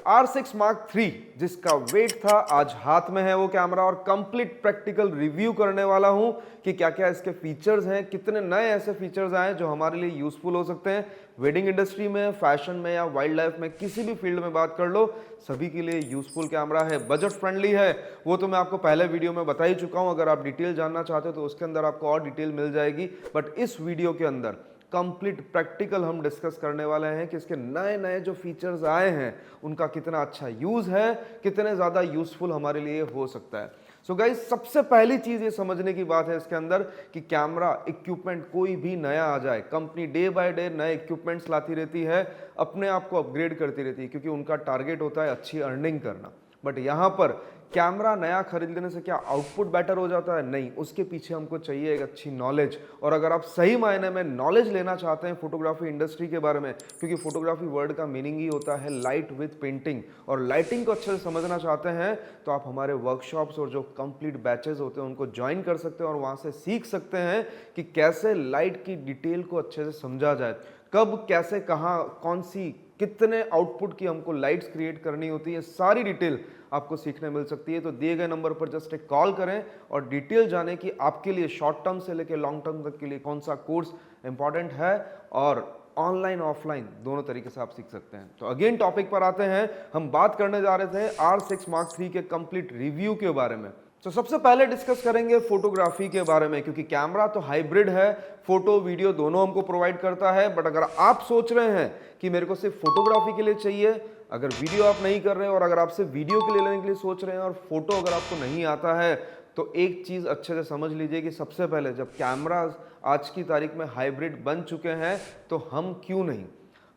R6 Mark III जिसका wait था आज हाथ में है वो कैमरा और कंप्लीट प्रैक्टिकल रिव्यू करने वाला हूं कि क्या क्या इसके फीचर्स हैं, कितने नए ऐसे फीचर्स आए जो हमारे लिए यूजफुल हो सकते हैं। वेडिंग इंडस्ट्री में, फैशन में या वाइल्ड लाइफ में, किसी भी फील्ड में बात कर लो, सभी के लिए यूजफुल कैमरा है, बजट फ्रेंडली है। वो तो मैं आपको पहले वीडियो में बता ही चुका हूं। अगर आप डिटेल जानना चाहते हो तो उसके अंदर आपको और डिटेल मिल जाएगी, बट इस वीडियो के अंदर कंप्लीट प्रैक्टिकल हम डिस्कस करने वाले हैं कि इसके नए नए जो फीचर्स आए हैं उनका कितना अच्छा यूज है, कितने ज्यादा यूजफुल हमारे लिए हो सकता है। सो गाइस, सबसे पहली चीज ये समझने की बात है इसके अंदर कि कैमरा इक्विपमेंट कोई भी नया आ जाए, कंपनी डे बाय डे नए इक्विपमेंट्स लाती रहती है, अपने आप को अपग्रेड करती रहती है, क्योंकि उनका टारगेट होता है अच्छी अर्निंग करना। बट यहां पर कैमरा नया खरीद लेने से क्या आउटपुट बेटर हो जाता है? नहीं, उसके पीछे हमको चाहिए एक अच्छी नॉलेज। और अगर आप सही मायने में नॉलेज लेना चाहते हैं फोटोग्राफी इंडस्ट्री के बारे में, क्योंकि फोटोग्राफी वर्ड का मीनिंग ही होता है लाइट विद पेंटिंग, और लाइटिंग को अच्छे से समझना चाहते हैं तो आप हमारे वर्कशॉप्स और जो कंप्लीट बैचेस होते हैं उनको ज्वाइन कर सकते हैं और वहां से सीख सकते हैं कि कैसे लाइट की डिटेल को अच्छे से समझा जाए, कब कैसे कहाँ कौन सी कितने आउटपुट की हमको लाइट्स क्रिएट करनी होती है, सारी डिटेल आपको सीखने मिल सकती है। तो दिए गए नंबर पर जस्ट एक कॉल करें और डिटेल जाने कि आपके लिए शॉर्ट टर्म से लेकर लॉन्ग टर्म तक के लिए कौन सा कोर्स इंपॉर्टेंट है, और ऑनलाइन ऑफलाइन दोनों तरीके से आप सीख सकते हैं। तो अगेन टॉपिक पर आते हैं। हम बात करने जा रहे थे R6 Mark III के कंप्लीट रिव्यू के बारे में। तो सबसे पहले डिस्कस करेंगे फोटोग्राफी के बारे में, क्योंकि कैमरा तो हाइब्रिड है, फोटो वीडियो दोनों हमको प्रोवाइड करता है। बट अगर आप सोच रहे हैं कि मेरे को सिर्फ फोटोग्राफी के लिए चाहिए, अगर वीडियो आप नहीं कर रहे हैं और अगर आप सिर्फ वीडियो के लिए लेने के लिए सोच रहे हैं और फोटो अगर आपको नहीं आता है, तो एक चीज अच्छे से समझ लीजिए कि सबसे पहले जब कैमरा आज की तारीख में हाइब्रिड बन चुके हैं तो हम क्यों नहीं,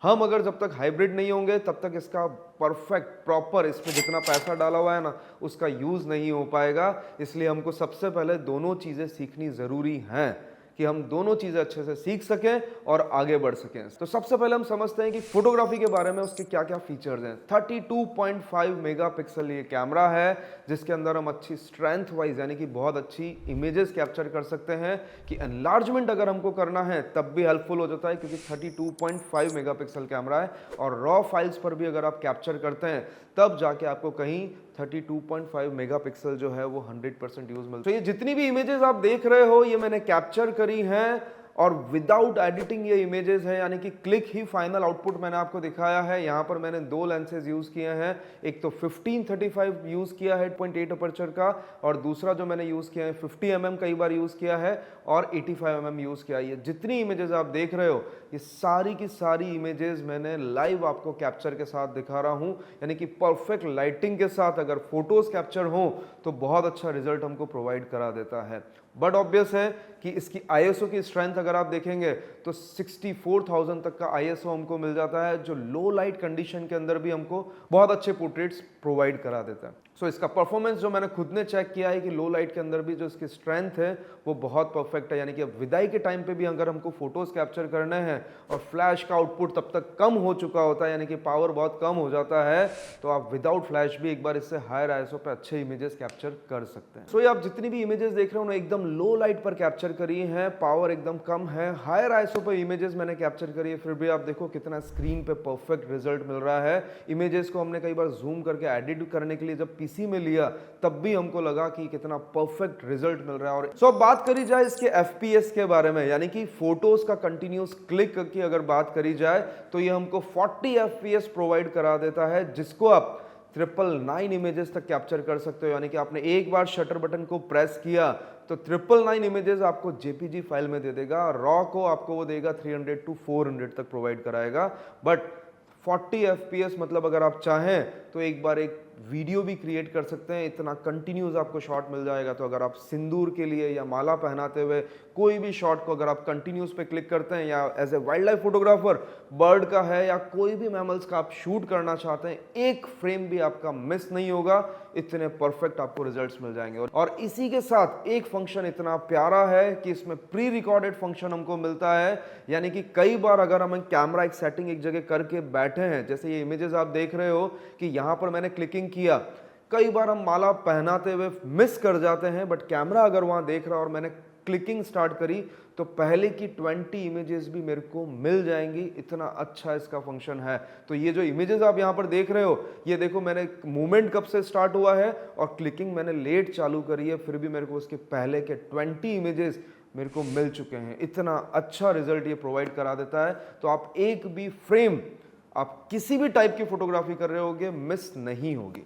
हम अगर जब तक हाइब्रिड नहीं होंगे तब तक इसका परफेक्ट प्रॉपर इसमें जितना पैसा डाला हुआ है ना उसका यूज नहीं हो पाएगा। इसलिए हमको सबसे पहले दोनों चीजें सीखनी जरूरी हैं कि हम दोनों चीजें अच्छे से सीख सकें और आगे बढ़ सकें। तो सबसे पहले हम समझते हैं कि फोटोग्राफी के बारे में उसके क्या क्या फीचर्स हैं। 32.5 मेगापिक्सल ये कैमरा है जिसके अंदर हम अच्छी स्ट्रेंथ वाइज यानी कि बहुत अच्छी इमेजेस कैप्चर कर सकते हैं, कि एनलार्जमेंट अगर हमको करना है तब भी हेल्पफुल हो जाता है, क्योंकि 32.5 मेगापिक्सल कैमरा है। और रॉ फाइल्स पर भी अगर आप कैप्चर करते हैं तब जाके आपको कहीं 32.5 मेगापिक्सल जो है वो 100% यूज मिलता है। तो ये जितनी भी इमेजेस आप देख रहे हो ये मैंने कैप्चर करी हैं और विदाउट एडिटिंग ये इमेजेस है, यानी कि क्लिक ही फाइनल आउटपुट मैंने आपको दिखाया है। यहाँ पर मैंने दो लेंसेज यूज किए हैं, एक तो 15-35 यूज किया है 8.8 अपर्चर का, और दूसरा जो मैंने यूज किया है 50 mm कई बार यूज किया है और 85 mm यूज किया है। ये जितनी इमेजेस आप देख रहे हो ये सारी की सारी इमेजेस मैंने लाइव आपको कैप्चर के साथ दिखा रहा हूँ, यानी कि परफेक्ट लाइटिंग के साथ अगर फोटोज कैप्चर हो तो बहुत अच्छा रिजल्ट हमको प्रोवाइड करा देता है। बट ऑब्वियस है कि इसकी ISO की स्ट्रेंथ अगर आप देखेंगे तो 64,000 तक का ISO हमको मिल जाता है, जो लो लाइट कंडीशन के अंदर भी हमको बहुत अच्छे पोर्ट्रेट्स प्रोवाइड करा देता है। सो इसका परफॉर्मेंस जो मैंने खुद ने चेक किया है कि लो लाइट के अंदर भी जो इसकी स्ट्रेंथ है वो बहुत परफेक्ट है, यानी कि विदाई के टाइम पे भी अगर हमको फोटोज कैप्चर करने हैं और फ्लैश का आउटपुट तब तक कम हो चुका होता है, यानी कि पावर बहुत कम हो जाता है, तो आप विदाउट फ्लैश भी एक बार इससे हायर ISO पे अच्छे इमेजेस कैप्चर कर सकते हैं। सो ये आप जितनी भी इमेजेस देख रहे हो ना एकदम लो लाइट पर कैप्चर करी है, पावर एकदम कम है, हायर ISO पर इमेजेस मैंने कैप्चर करी है, फिर भी आप देखो कितना स्क्रीन पे परफेक्ट रिजल्ट मिल रहा है। इमेजेस को हमने कई बार जूम करके एडिट करने के लिए जब पीसी में लिया तब भी हमको लगा कि कितना परफेक्ट रिजल्ट मिल रहा है। और सो बात करी जाए इसके FPS के बारे में, यानी कि फोटोज का कंटिन्यूस क्लिक की अगर बात करी जाए तो ये हमको 40 FPS प्रोवाइड करा देता है, जिसको आप 999 इमेजेस तक कैप्चर कर सकते हो। यानी कि आपने एक बार शटर बटन को प्रेस किया तो 999 इमेजेस आपको JPG फाइल में दे देगा, रॉ को आपको वो देगा 300 to 400 तक प्रोवाइड कराएगा। बट 40 FPS मतलब अगर आप चाहें तो एक बार एक वीडियो भी क्रिएट कर सकते हैं, इतना कंटिन्यूस आपको शॉट मिल जाएगा। तो अगर आप सिंदूर के लिए या माला पहनाते हुए कोई भी शॉट को अगर आप कंटिन्यूस पे क्लिक करते हैं, या as a wildlife photographer bird का है या कोई भी मैमल्स का आप शूट करना चाहते हैं, एक फ्रेम भी आपका मिस नहीं होगा, इतने परफेक्ट आपको रिजल्ट्स मिल जाएंगे। और इसी के साथ एक फंक्शन इतना प्यारा है कि इसमें प्री रिकॉर्डेड फंक्शन हमको मिलता है, यानी कि कई बार अगर हम कैमरा एक सेटिंग एक जगह करके बैठे हैं, जैसे ये इमेजेस आप देख रहे हो कि यहां पर मैंने क्लिकिंग किया, कई बार हम माला पहनाते हुए मिस कर जाते हैं, बट कैमरा अगर वहां देख रहा और मैंने क्लिकिंग स्टार्ट करी तो पहले की 20 इमेजेस भी मेरे को मिल जाएंगी, इतना अच्छा इसका फंक्शन है। तो ये जो इमेजेस आप यहाँ पर देख रहे हो, ये देखो मैंने मूवमेंट कब से स्टार्ट हुआ है और क्लिकिंग मैंने लेट चालू करी है, फिर भी मेरे को उसके पहले के 20 इमेजेस मेरे को मिल चुके हैं। इतना अच्छा रिजल्ट ये प्रोवाइड करा देता है। तो आप एक भी फ्रेम आप किसी भी टाइप की फोटोग्राफी कर रहे होगे मिस नहीं होगी।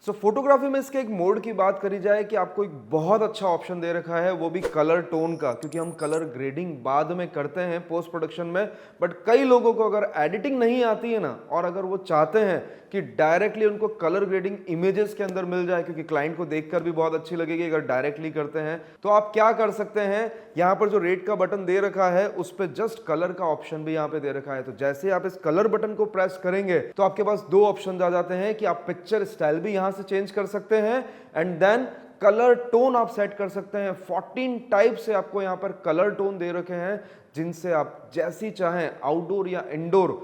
सो फोटोग्राफी में इसके एक मोड की बात करी जाए कि आपको एक बहुत अच्छा ऑप्शन दे रखा है, वो भी कलर टोन का, क्योंकि हम कलर ग्रेडिंग बाद में करते हैं पोस्ट प्रोडक्शन में। बट कई लोगों को अगर एडिटिंग नहीं आती है ना, और अगर वो चाहते हैं कि डायरेक्टली उनको कलर ग्रेडिंग इमेजेस के अंदर मिल जाए, क्योंकि क्लाइंट को देखकर भी बहुत अच्छी लगेगी अगर डायरेक्टली करते हैं, तो आप क्या कर सकते हैं, यहाँ पर जो रेट का बटन दे रखा है उस पर जस्ट कलर का ऑप्शन भी यहाँ पे दे रखा है। तो जैसे आप इस कलर बटन को प्रेस करेंगे तो आपके पास दो ऑप्शन आ जाते हैं कि आप पिक्चर स्टाइल भी यहाँ से चेंज कर सकते हैं एंड देन कलर टोन आप सेट कर सकते हैं। 14 टाइप से आपको यहाँ पर कलर टोन दे रखे हैं, जिनसे आप जैसी चाहें आउटडोर या इंडोर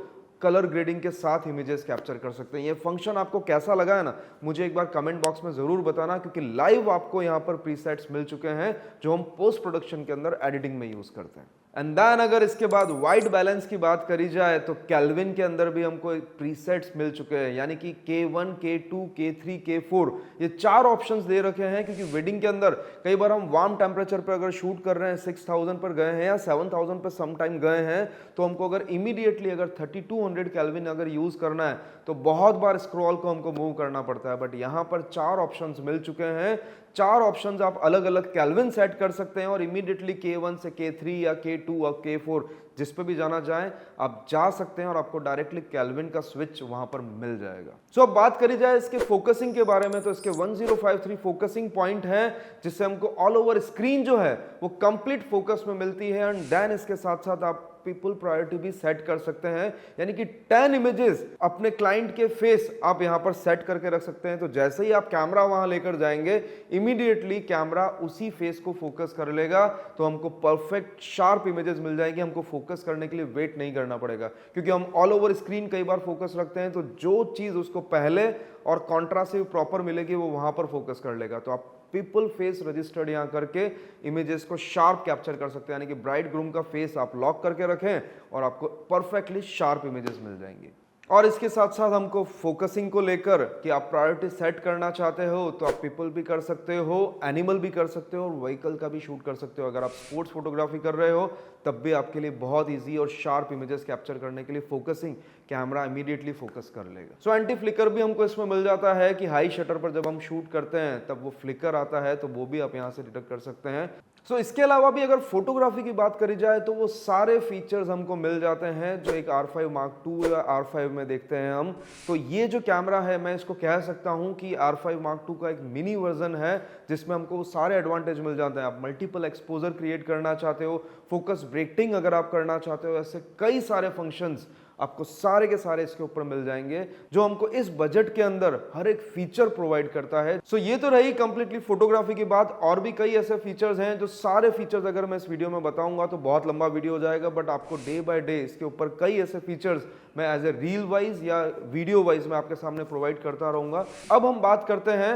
कलर ग्रेडिंग के साथ इमेजेस कैप्चर कर सकते हैं। ये फंक्शन आपको कैसा लगा है ना, मुझे एक बार कमेंट बॉक्स में जरूर बताना, क्योंकि लाइव आपको यहाँ पर प्रीसेट्स मिल चुके हैं जो हम पोस्ट प्रोडक्शन के अंदर एडिटिंग में यूज करते हैं। एंड देन अगर इसके बाद वाइट बैलेंस की बात करी जाए तो केल्विन के अंदर भी हमको प्रीसेट्स मिल चुके हैं, यानी कि K1, K2, K3, K4 ये 4 ऑप्शंस दे रखे हैं। क्योंकि वेडिंग के अंदर कई बार हम वार्म टेम्परेचर पर अगर शूट कर रहे हैं, 6000 पर गए हैं या 7000 पर सम टाइम गए हैं, तो हमको अगर इमीडिएटली अगर 3200 केल्विन अगर यूज करना है तो बहुत बार स्क्रॉल को हमको मूव करना पड़ता है। बट यहाँ पर 4 ऑप्शंस मिल चुके हैं। 4 ऑप्शंस आप अलग अलग केल्विन सेट कर सकते हैं और इमीडिएटली K1 से K3 या K2 और K4 जिस पे भी जाना चाहें आप जा सकते हैं और आपको डायरेक्टली केल्विन का स्विच वहां पर मिल जाएगा। सो अब बात करी जाए इसके फोकसिंग के बारे में, तो इसके 1053 फोकसिंग पॉइंट हैं, जिससे हमको ऑल ओवर स्क्रीन जो है वो कंप्लीट फोकस में मिलती है। एंड देन इसके साथ साथ आप पीपल प्रायोरिटी भी सेट कर सकते हैं, यानी कि 10 इमेजेस अपने क्लाइंट के फेस आप यहां पर सेट करके रख सकते हैं। तो जैसे ही आप कैमरा वहां लेकर जाएंगे इमीडिएटली कैमरा उसी फेस को फोकस कर लेगा, तो हमको परफेक्ट शार्प इमेजेस मिल जाएंगे। हमको फोकस करने के लिए वेट नहीं करना पड़ेगा, क्योंकि हम ऑल ओवर स्क्रीन कई बार फोकस रखते हैं, तो जो चीज उसको पहले और कॉन्ट्रास्ट से प्रॉपर मिलेगी वो वहां पर फोकस कर लेगा। तो आप पीपल फेस रजिस्टर्ड यहां करके इमेजेस को शार्प कैप्चर कर सकते हैं, यानी कि ब्राइड ग्रूम का फेस आप लॉक करके रखें और आपको परफेक्टली शार्प इमेजेस मिल जाएंगे। और इसके साथ साथ हमको फोकसिंग को लेकर कि आप प्रायोरिटी सेट करना चाहते हो तो आप पीपल भी कर सकते हो, एनिमल भी कर सकते हो और व्हीकल का भी शूट कर सकते हो। अगर आप स्पोर्ट्स फोटोग्राफी कर रहे हो तब भी आपके लिए बहुत इजी और शार्प इमेजेस कैप्चर करने के लिए फोकसिंग कैमरा इमीडिएटली फोकस कर लेगा। सो एंटी फ्लिकर भी हमको इसमें मिल जाता है कि हाई शटर पर जब हम शूट करते हैं तब वो फ्लिकर आता है, तो वो भी आप यहाँ से डिटेक्ट कर सकते हैं। सो इसके अलावा भी अगर फोटोग्राफी की बात करी जाए तो वो सारे फीचर्स हमको मिल जाते हैं जो एक R5 Mark II या R5 में देखते हैं हम। तो ये जो कैमरा है मैं इसको कह सकता हूं कि R5 Mark II का एक मिनी वर्जन है, जिसमें हमको वो सारे एडवांटेज मिल जाते हैं। आप मल्टीपल एक्सपोजर क्रिएट करना चाहते हो, फोकस ब्रेकिंग अगर आप करना चाहते हो, ऐसे कई सारे फंक्शंस आपको सारे के सारे इसके ऊपर मिल जाएंगे, जो हमको इस बजट के अंदर हर एक फीचर प्रोवाइड करता है। सो ये तो रही कंप्लीटली फोटोग्राफी की बात। और भी कई ऐसे फीचर्स हैं जो सारे फीचर्स अगर मैं इस वीडियो में बताऊंगा तो बहुत लंबा वीडियो हो जाएगा, बट आपको डे बाय डे इसके ऊपर कई ऐसे फीचर्स मैं एज ए रील वाइज या वीडियो वाइज मैं आपके सामने प्रोवाइड करता रहूंगा। अब हम बात करते हैं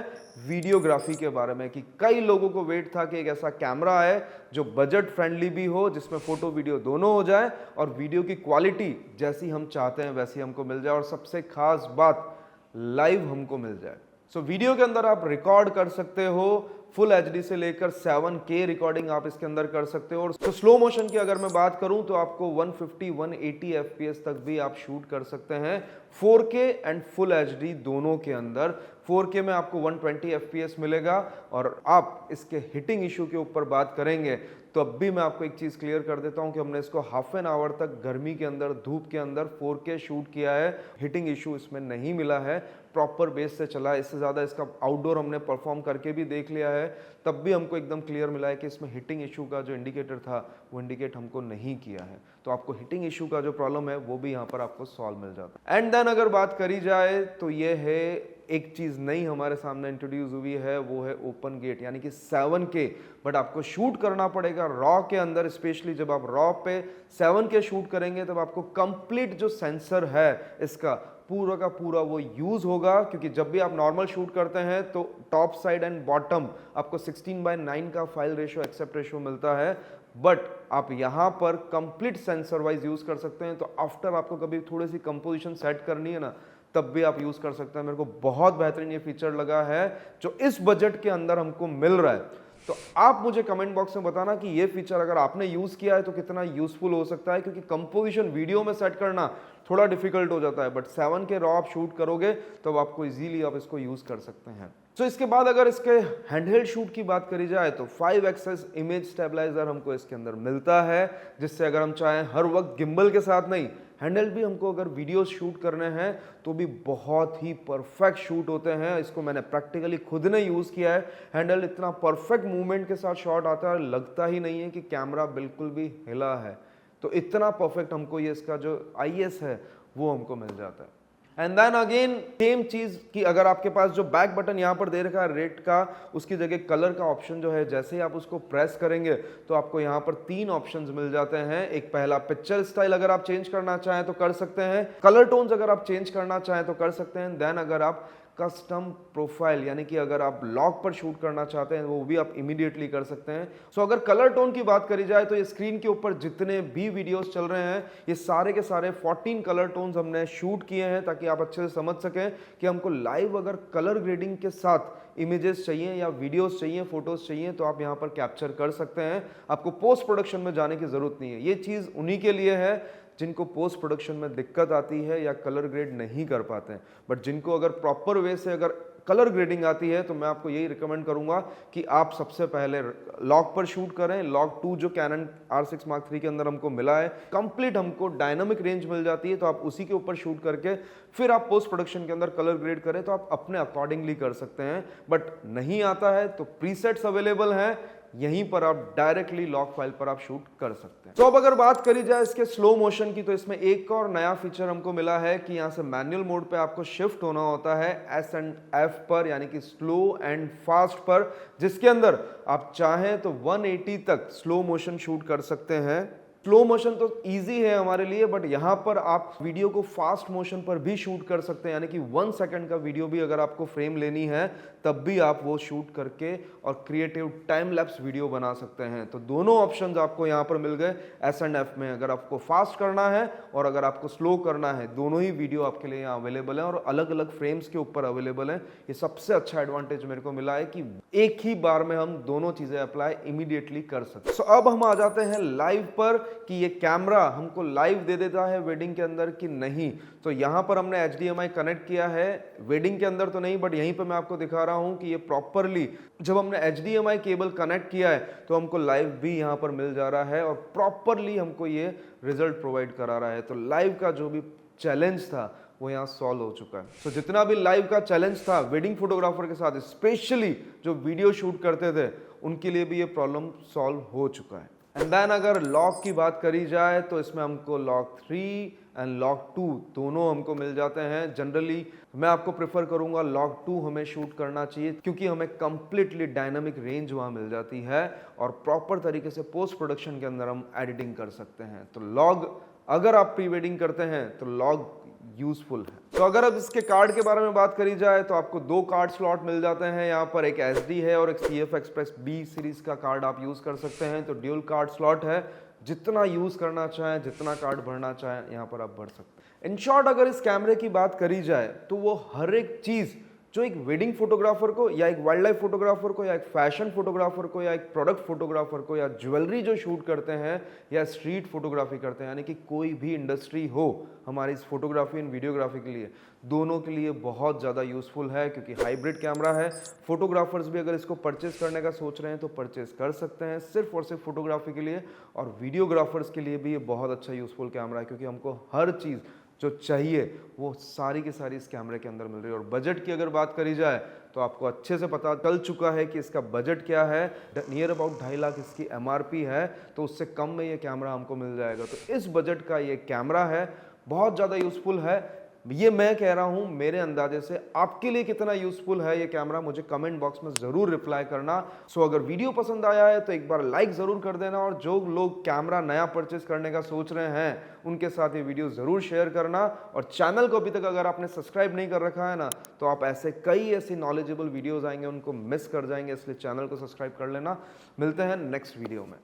वीडियोग्राफी के बारे में, कि कई लोगों को वेट था कि एक ऐसा कैमरा है जो बजट फ्रेंडली भी हो, जिसमें फोटो वीडियो दोनों हो जाए और वीडियो की क्वालिटी जैसी हम चाहते हैं वैसी हमको मिल जाए, और सबसे खास बात लाइव हमको मिल जाए। सो वीडियो के अंदर आप रिकॉर्ड कर सकते हो, फुल HD से लेकर 7K रिकॉर्डिंग आप इसके अंदर कर सकते हो। और तो स्लो मोशन की अगर मैं बात करूं तो आपको 150-180 FPS तक भी आप शूट कर सकते हैं 4K एंड फुल HD दोनों के अंदर। 4K में आपको 120 FPS मिलेगा। और आप इसके हिटिंग इशू के ऊपर बात करेंगे तो अब भी मैं आपको एक चीज़ क्लियर कर देता हूं कि हमने इसको हाफ एन आवर तक गर्मी के अंदर, धूप के अंदर 4K शूट किया है। हिटिंग इशू इसमें नहीं मिला है, प्रॉपर बेस से चला है। इससे ज़्यादा इसका आउटडोर हमने परफॉर्म करके भी देख लिया है, तब भी हमको एकदम क्लियर मिला है कि इसमें हिटिंग इशू का जो इंडिकेटर था वो इंडिकेट हमको नहीं किया है। तो आपको हिटिंग इशू का जो प्रॉब्लम है वो भी यहाँ पर आपको सॉल्व मिल जाता है। एंड देन अगर बात करी जाए तो ये है एक चीज़ नई हमारे सामने इंट्रोड्यूस हुई है, वो है ओपन गेट, यानी कि 7K। बट आपको शूट करना पड़ेगा रॉ के अंदर, स्पेशली जब आप रॉ पे 7K शूट करेंगे तब आपको कंप्लीट जो सेंसर है इसका पूरा का पूरा वो यूज होगा, क्योंकि जब भी आप नॉर्मल शूट करते हैं तो टॉप साइड एंड बॉटम आपको 16:9 का फाइल रेशियो एक्सेप्ट रेशियो मिलता है, बट आप यहां पर कंप्लीट सेंसर वाइज यूज कर सकते हैं। तो आफ्टर आपको कभी थोड़ी सी कंपोजिशन सेट करनी है ना, तब भी आप यूज कर सकते हैं। मेरे को बहुत बेहतरीन ये फीचर लगा है जो इस बजट के अंदर हमको मिल रहा है। तो आप मुझे कमेंट बॉक्स में बताना कि ये फीचर अगर आपने यूज किया है तो कितना यूजफुल हो सकता है, क्योंकि कंपोजिशन वीडियो में सेट करना थोड़ा डिफिकल्ट हो जाता है, बट 7 के रॉ आप शूट करोगे तो आपको इजीली आप इसको यूज कर सकते हैं। तो इसके बाद अगर इसके हैंडहेल्ड शूट की बात करी जाए तो 5 एक्सेस इमेज स्टेबलाइजर हमको इसके अंदर मिलता है, जिससे अगर हम चाहें हर वक्त गिम्बल के साथ नहीं, हैंडहेल्ड भी हमको अगर वीडियोस शूट करने हैं तो भी बहुत ही परफेक्ट शूट होते हैं। इसको मैंने प्रैक्टिकली खुद ने यूज किया है। हैंडहेल्ड इतना परफेक्ट मूवमेंट के साथ शॉट आता है, लगता ही नहीं है कि कैमरा बिल्कुल भी हिला है। तो इतना परफेक्ट हमको ये इसका जो IS है वो हमको मिल जाता है। एंड देन अगेन सेम चीज कि अगर आपके पास जो बैक बटन यहाँ पर दे रखा है रेड का, उसकी जगह कलर का ऑप्शन जो है, जैसे ही आप उसको प्रेस करेंगे तो आपको यहाँ पर 3 ऑप्शंस मिल जाते हैं। एक पहला पिक्चर स्टाइल अगर आप चेंज करना चाहें तो कर सकते हैं, कलर टोन्स अगर आप चेंज करना चाहें तो कर सकते हैं। देन अगर आप कस्टम प्रोफाइल यानी कि अगर आप लॉक पर शूट करना चाहते हैं वो भी आप इमीडिएटली कर सकते हैं। सो अगर कलर टोन की बात करी जाए तो ये स्क्रीन के ऊपर जितने भी वीडियोस चल रहे हैं ये सारे के सारे 14 कलर टोन्स हमने शूट किए हैं, ताकि आप अच्छे से समझ सकें कि हमको लाइव अगर कलर ग्रेडिंग के साथ इमेजेस चाहिए या वीडियोस चाहिए, फोटोज चाहिए, तो आप यहाँ पर कैप्चर कर सकते हैं। आपको पोस्ट प्रोडक्शन में जाने की जरूरत नहीं है। ये चीज़ उन्हीं के लिए है जिनको पोस्ट प्रोडक्शन में दिक्कत आती है या कलर ग्रेड नहीं कर पाते हैं। बट जिनको अगर प्रॉपर वे से अगर कलर ग्रेडिंग आती है तो मैं आपको यही रिकमेंड करूंगा कि आप सबसे पहले लॉक पर शूट करें। लॉक 2 जो कैनन R6 Mark III के अंदर हमको मिला है, कंप्लीट हमको डायनामिक रेंज मिल जाती है, तो आप उसी के ऊपर शूट करके फिर आप पोस्ट प्रोडक्शन के अंदर कलर ग्रेड करें तो आप अपने अकॉर्डिंगली कर सकते हैं। बट नहीं आता है तो प्रीसेट्स अवेलेबल हैं, यहीं पर आप डायरेक्टली लॉक फाइल पर आप शूट कर सकते हैं। तो अब अगर बात करी जाए इसके स्लो मोशन की, तो इसमें एक और नया फीचर हमको मिला है कि यहां से मैनुअल मोड पे आपको शिफ्ट होना होता है S and F पर, यानी कि स्लो एंड फास्ट पर, जिसके अंदर आप चाहें तो 180 तक स्लो मोशन शूट कर सकते हैं। स्लो मोशन तो इजी है हमारे लिए, बट यहाँ पर आप वीडियो को फास्ट मोशन पर भी शूट कर सकते हैं, यानी कि 1 सेकंड का वीडियो भी अगर आपको फ्रेम लेनी है तब भी आप वो शूट करके और क्रिएटिव टाइम लैप्स वीडियो बना सकते हैं। तो दोनों ऑप्शंस आपको यहाँ पर मिल गए S and F में। अगर आपको फास्ट करना है और अगर आपको स्लो करना है, दोनों ही वीडियो आपके लिए यहाँ अवेलेबल है और अलग अलग फ्रेम्स के ऊपर अवेलेबल है। ये सबसे अच्छा एडवांटेज मेरे को मिला है कि एक ही बार में हम दोनों चीजें अप्लाई इमीडिएटली कर सकते हैं। सो अब हम आ जाते हैं लाइव पर कि ये कैमरा हमको लाइव दे देता है वेडिंग के अंदर कि नहीं। तो यहाँ पर हमने HDMI कनेक्ट किया है, वेडिंग के अंदर तो नहीं, बट यहीं पर मैं आपको दिखा रहा हूँ कि ये प्रॉपरली जब हमने HDMI केबल कनेक्ट किया है तो हमको लाइव भी यहाँ पर मिल जा रहा है और प्रॉपरली हमको ये रिजल्ट प्रोवाइड करा रहा है। तो लाइव का जो भी चैलेंज था वो यहाँ सॉल्व हो चुका है। तो जितना भी लाइव का चैलेंज था वेडिंग फोटोग्राफर के साथ, स्पेशली जो वीडियो शूट करते थे, उनके लिए भी ये प्रॉब्लम सॉल्व हो चुका है। एंड देन अगर लॉक की बात करी जाए तो इसमें हमको लॉक 3 एंड लॉक 2 दोनों हमको मिल जाते हैं। जनरली मैं आपको प्रेफर करूंगा लॉक 2 हमें शूट करना चाहिए, क्योंकि हमें कंप्लीटली डायनामिक रेंज वहां मिल जाती है और प्रॉपर तरीके से पोस्ट प्रोडक्शन के अंदर हम एडिटिंग कर सकते हैं। तो लॉग अगर आप प्री वेडिंग करते हैं तो लॉग यूजफुल है। तो अगर अब इसके कार्ड के बारे में बात करी जाए तो आपको 2 कार्ड स्लॉट मिल जाते हैं यहाँ पर, एक SD है और एक CF Express B सीरीज का कार्ड आप यूज कर सकते हैं। तो ड्यूल कार्ड स्लॉट है, जितना यूज करना चाहें, जितना कार्ड भरना चाहें यहाँ पर आप भर सकते हैं। इन शॉर्ट अगर इस कैमरे की बात करी जाए तो वो हर एक चीज जो एक वेडिंग फोटोग्राफर को या एक वाइल्ड लाइफ फोटोग्राफर को या एक फैशन फोटोग्राफर को या एक प्रोडक्ट फोटोग्राफर को या ज्वेलरी जो शूट करते हैं या स्ट्रीट फोटोग्राफी करते हैं, यानी कि कोई भी इंडस्ट्री हो हमारी इस फोटोग्राफी एंड वीडियोग्राफी के लिए, दोनों के लिए बहुत ज़्यादा यूजफुल है। क्योंकि हाइब्रिड कैमरा है, फोटोग्राफर्स भी अगर इसको परचेज करने का सोच रहे हैं तो परचेज कर सकते हैं, सिर्फ और सिर्फ फोटोग्राफी के लिए। और वीडियोग्राफर्स के लिए भी ये बहुत अच्छा यूजफुल कैमरा है, क्योंकि हमको हर चीज़ जो चाहिए वो सारी की सारी इस कैमरे के अंदर मिल रही है। और बजट की अगर बात करी जाए तो आपको अच्छे से पता चल चुका है कि इसका बजट क्या है। नियर अबाउट 2.5 लाख इसकी MRP है, तो उससे कम में ये कैमरा हमको मिल जाएगा। तो इस बजट का ये कैमरा है, बहुत ज़्यादा यूजफुल है। ये मैं कह रहा हूं मेरे अंदाजे से। आपके लिए कितना यूजफुल है ये कैमरा मुझे कमेंट बॉक्स में जरूर रिप्लाई करना। सो अगर वीडियो पसंद आया है तो एक बार लाइक जरूर कर देना, और जो लोग कैमरा नया परचेस करने का सोच रहे हैं उनके साथ ये वीडियो जरूर शेयर करना। और चैनल को अभी तक अगर आपने सब्सक्राइब नहीं कर रखा है ना, तो आप ऐसे कई ऐसी नॉलेजेबल वीडियोस आएंगे उनको मिस कर जाएंगे, इसलिए चैनल को सब्सक्राइब कर लेना। मिलते हैं नेक्स्ट वीडियो में।